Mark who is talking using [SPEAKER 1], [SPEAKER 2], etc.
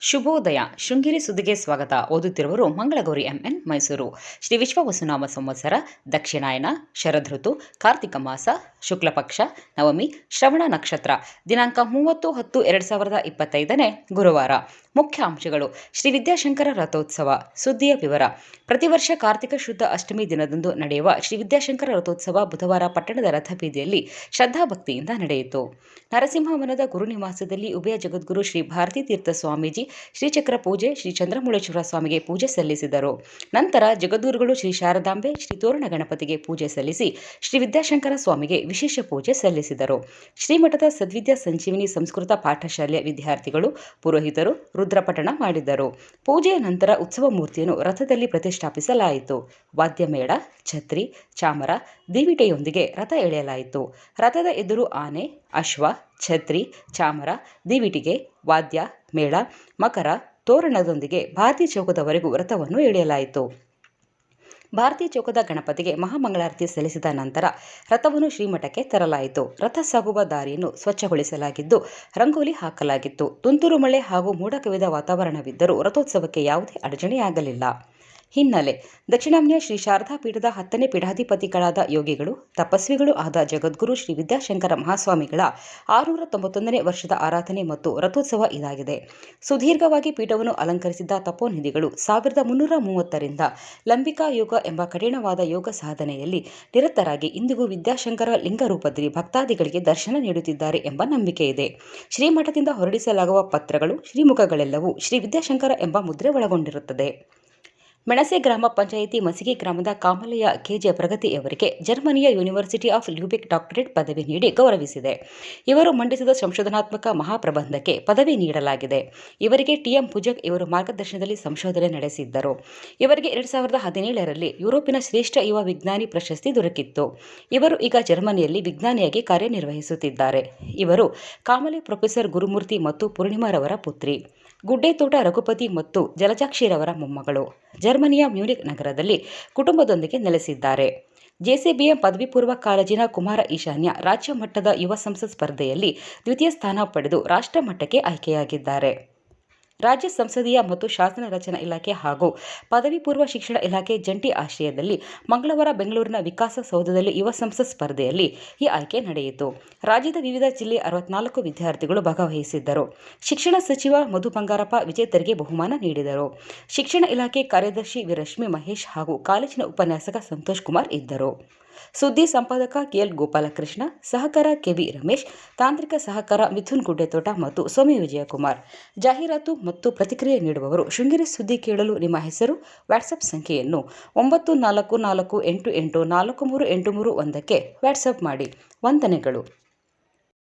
[SPEAKER 1] ಶುಭೋದಯ. ಶೃಂಗೇರಿ ಸುದ್ದಿಗೆ ಸ್ವಾಗತ. ಓದುತ್ತಿರುವರು ಮಂಗಳಗೌರಿ ಎಂಎನ್, ಮೈಸೂರು. ಶ್ರೀ ವಿಶ್ವವಸುನಾಮ ಸಂವತ್ಸರ, ದಕ್ಷಿಣಾಯನ, ಶರದೃತು, ಕಾರ್ತಿಕ ಮಾಸ, ಶುಕ್ಲಪಕ್ಷ, ನವಮಿ, ಶ್ರವಣ ನಕ್ಷತ್ರ. ದಿನಾಂಕ 30/10/2025 ಗುರುವಾರ. ಮುಖ್ಯ ಅಂಶಗಳು: ಶ್ರೀ ವಿದ್ಯಾಶಂಕರ ರಥೋತ್ಸವ. ಸುದ್ದಿಯ ವಿವರ. ಪ್ರತಿ ವರ್ಷ ಕಾರ್ತಿಕ ಶುದ್ಧ ಅಷ್ಟಮಿ ದಿನದಂದು ನಡೆಯುವ ಶ್ರೀ ವಿದ್ಯಾಶಂಕರ ರಥೋತ್ಸವ ಬುಧವಾರ ಪಟ್ಟಣದ ರಥಬೀದಿಯಲ್ಲಿ ಶ್ರದ್ಧಾಭಕ್ತಿಯಿಂದ ನಡೆಯಿತು. ನರಸಿಂಹವನದ ಗುರುನಿವಾಸದಲ್ಲಿ ಉಭಯ ಜಗದ್ಗುರು ಶ್ರೀ ಭಾರತೀ ತೀರ್ಥ ಸ್ವಾಮೀಜಿ ಶ್ರೀಚಕ್ರ ಪೂಜೆ, ಶ್ರೀ ಚಂದ್ರಮೌಳೇಶ್ವರ ಸ್ವಾಮಿಗೆ ಪೂಜೆ ಸಲ್ಲಿಸಿದರು. ನಂತರ ಜಗದ್ಗುರುಗಳು ಶ್ರೀ ಶಾರದಾಂಬೆ, ಶ್ರೀ ತೋರಣ ಗಣಪತಿಗೆ ಪೂಜೆ ಸಲ್ಲಿಸಿ ಶ್ರೀ ವಿದ್ಯಾಶಂಕರ ಸ್ವಾಮಿಗೆ ವಿಶೇಷ ಪೂಜೆ ಸಲ್ಲಿಸಿದರು. ಶ್ರೀಮಠದ ಸದ್ವಿದ್ಯಾ ಸಂಜೀವಿನಿ ಸಂಸ್ಕೃತ ಪಾಠಶಾಲೆಯ ವಿದ್ಯಾರ್ಥಿಗಳು, ಪುರೋಹಿತರು ರುದ್ರಪಠಣ ಮಾಡಿದರು. ಪೂಜೆಯ ನಂತರ ಉತ್ಸವ ಮೂರ್ತಿಯನ್ನು ರಥದಲ್ಲಿ ಪ್ರತಿಷ್ಠಾಪಿಸಲಾಯಿತು. ವಾದ್ಯಮೇಳ, ಛತ್ರಿ, ಚಾಮರ, ದೀವಿಟೆಯೊಂದಿಗೆ ರಥ ಎಳೆಯಲಾಯಿತು. ರಥದ ಎದುರು ಆನೆ, ಅಶ್ವ, ಛತ್ರಿ, ಚಾಮರ, ದೀವಿಟಿಗೆ, ವಾದ್ಯ ಮೇಳ, ಮಕರ, ತೋರಣದೊಂದಿಗೆ ಭಾರತೀ ಚೌಕದವರೆಗೂ ರಥವನ್ನು ಎಳೆಯಲಾಯಿತು. ಭಾರತೀ ಚೌಕದ ಗಣಪತಿಗೆ ಮಹಾಮಂಗಳಾರತಿ ಸಲ್ಲಿಸಿದ ನಂತರ ರಥವನ್ನು ಶ್ರೀಮಠಕ್ಕೆ ತರಲಾಯಿತು. ರಥ ಸಾಗುವ ದಾರಿಯನ್ನು ಸ್ವಚ್ಛಗೊಳಿಸಲಾಗಿದ್ದು, ರಂಗೋಲಿ ಹಾಕಲಾಗಿತ್ತು. ತುಂತುರು ಮಳೆ ಹಾಗೂ ಮೋಡ ಕವಿದ ವಾತಾವರಣವಿದ್ದರೂ ರಥೋತ್ಸವಕ್ಕೆ ಯಾವುದೇ ಅಡಚಣೆಯಾಗಲಿಲ್ಲ. ಹಿನ್ನೆಲೆ: ದಕ್ಷಿಣಾಮ್ನಿಯ ಶ್ರೀ ಶಾರದಾ ಪೀಠದ 10ನೇ ಪೀಠಾಧಿಪತಿಗಳಾದ ಯೋಗಿಗಳು, ತಪಸ್ವಿಗಳು ಆದ ಜಗದ್ಗುರು ಶ್ರೀ ವಿದ್ಯಾಶಂಕರ ಮಹಾಸ್ವಾಮಿಗಳ 691ನೇ ವರ್ಷದ ಆರಾಧನೆ ಮತ್ತು ರಥೋತ್ಸವ ಇದಾಗಿದೆ. ಸುದೀರ್ಘವಾಗಿ ಪೀಠವನ್ನು ಅಲಂಕರಿಸಿದ್ದ ತಪೋನಿಧಿಗಳು 1330ರಿಂದ ಲಂಬಿಕಾ ಯೋಗ ಎಂಬ ಕಠಿಣವಾದ ಯೋಗ ಸಾಧನೆಯಲ್ಲಿ ನಿರತರಾಗಿ ಇಂದಿಗೂ ವಿದ್ಯಾಶಂಕರ ಲಿಂಗರೂಪದಲ್ಲಿ ಭಕ್ತಾದಿಗಳಿಗೆ ದರ್ಶನ ನೀಡುತ್ತಿದ್ದಾರೆ ಎಂಬ ನಂಬಿಕೆ ಇದೆ. ಶ್ರೀಮಠದಿಂದ ಹೊರಡಿಸಲಾಗುವ ಪತ್ರಗಳು, ಶ್ರೀಮುಖಗಳೆಲ್ಲವೂ ಶ್ರೀ ವಿದ್ಯಾಶಂಕರ ಎಂಬ ಮುದ್ರೆ ಒಳಗೊಂಡಿರುತ್ತದೆ. ಮೆಣಸೆ ಗ್ರಾಮ ಪಂಚಾಯಿತಿ ಮಸಿಗಿ ಗ್ರಾಮದ ಕಾಮಲೆಯ ಕೆಜೆ ಪ್ರಗತಿಯವರಿಗೆ ಜರ್ಮನಿಯ ಯೂನಿವರ್ಸಿಟಿ ಆಫ್ ಲ್ಯೂಬೆಕ್ ಡಾಕ್ಟರೇಟ್ ಪದವಿ ನೀಡಿ ಗೌರವಿಸಿದೆ. ಇವರು ಮಂಡಿಸಿದ ಸಂಶೋಧನಾತ್ಮಕ ಮಹಾಪ್ರಬಂಧಕ್ಕೆ ಪದವಿ ನೀಡಲಾಗಿದೆ. ಇವರಿಗೆ ಟಿ.ಎಂ. ಭುಜಂಗ್ ಇವರು ಮಾರ್ಗದರ್ಶನದಲ್ಲಿ ಸಂಶೋಧನೆ ನಡೆಸಿದ್ದರು. ಇವರಿಗೆ 2017ರಲ್ಲಿ ಯುರೋಪಿನ ಶ್ರೇಷ್ಠ ಯುವ ವಿಜ್ಞಾನಿ ಪ್ರಶಸ್ತಿ ದೊರಕಿತ್ತು. ಇವರು ಈಗ ಜರ್ಮನಿಯಲ್ಲಿ ವಿಜ್ಞಾನಿಯಾಗಿ ಕಾರ್ಯನಿರ್ವಹಿಸುತ್ತಿದ್ದಾರೆ. ಇವರು ಕಾಮಲೆ ಪ್ರೊಫೆಸರ್ ಗುರುಮೂರ್ತಿ ಮತ್ತು ಪೂರ್ಣಿಮಾರವರ ಪುತ್ರಿ. ಗುಡ್ಡೆತೋಟ ರಘುಪತಿ ಮತ್ತು ಜಲಜಾಕ್ಷಿರವರ ಮೊಮ್ಮಗಳು. ಜರ್ಮನಿಯ ಮ್ಯೂನಿಕ್ ನಗರದಲ್ಲಿ ಕುಟುಂಬದೊಂದಿಗೆ ನೆಲೆಸಿದ್ದಾರೆ. ಜೆಸಿಬಿಎಂ ಪದವಿ ಪೂರ್ವ ಕಾಲೇಜಿನ ಕುಮಾರ ಈಶಾನ್ಯ ರಾಜ್ಯ ಮಟ್ಟದ ಯುವ ಸಂಸತ್ ಸ್ಪರ್ಧೆಯಲ್ಲಿ ದ್ವಿತೀಯ ಸ್ಥಾನ ಪಡೆದು ರಾಷ್ಟ್ರ ಮಟ್ಟಕ್ಕೆ ಆಯ್ಕೆಯಾಗಿದ್ದಾರೆ. ರಾಜ್ಯ ಸಂಸದೀಯ ಮತ್ತು ಶಾಸನ ರಚನಾ ಇಲಾಖೆ ಹಾಗೂ ಪದವಿ ಪೂರ್ವ ಶಿಕ್ಷಣ ಇಲಾಖೆ ಜಂಟಿ ಆಶ್ರಯದಲ್ಲಿ ಮಂಗಳವಾರ ಬೆಂಗಳೂರಿನ ವಿಕಾಸಸೌಧದಲ್ಲಿ ಯುವ ಸಂಸತ್ ಸ್ಪರ್ಧೆಯಲ್ಲಿ ಈ ಆಯ್ಕೆ ನಡೆಯಿತು. ರಾಜ್ಯದ ವಿವಿಧ ಜಿಲ್ಲೆಯ 64 ವಿದ್ಯಾರ್ಥಿಗಳು ಭಾಗವಹಿಸಿದ್ದರು. ಶಿಕ್ಷಣ ಸಚಿವ ಮಧು ಬಂಗಾರಪ್ಪ ವಿಜೇತರಿಗೆ ಬಹುಮಾನ ನೀಡಿದರು. ಶಿಕ್ಷಣ ಇಲಾಖೆ ಕಾರ್ಯದರ್ಶಿ ವಿರಶ್ಮಿ ಮಹೇಶ್ ಹಾಗೂ ಕಾಲೇಜಿನ ಉಪನ್ಯಾಸಕ ಸಂತೋಷ್ ಕುಮಾರ್ ಇದ್ದರು. ಸುದ್ದಿ ಸಂಪಾದಕ ಕೆಎಲ್ ಗೋಪಾಲಕೃಷ್ಣ, ಸಹಕಾರ ಕೆವಿ ರಮೇಶ್, ತಾಂತ್ರಿಕ ಸಹಕಾರ ಮಿಥುನ್ ಗುಡ್ಡೆತೋಟ ಮತ್ತು ಸೌಮ್ಯ ವಿಜಯಕುಮಾರ್. ಜಾಹೀರಾತು ಮತ್ತು ಪ್ರತಿಕ್ರಿಯೆ ನೀಡುವವರು ಶೃಂಗೇರಿ ಸುದ್ದಿ ಕೇಳಲು ನಿಮ್ಮ ಹೆಸರು, ವಾಟ್ಸಪ್ ಸಂಖ್ಯೆಯನ್ನು 9448843831ಕ್ಕೆ ವಾಟ್ಸಪ್ ಮಾಡಿ. ವಂದನೆಗಳು.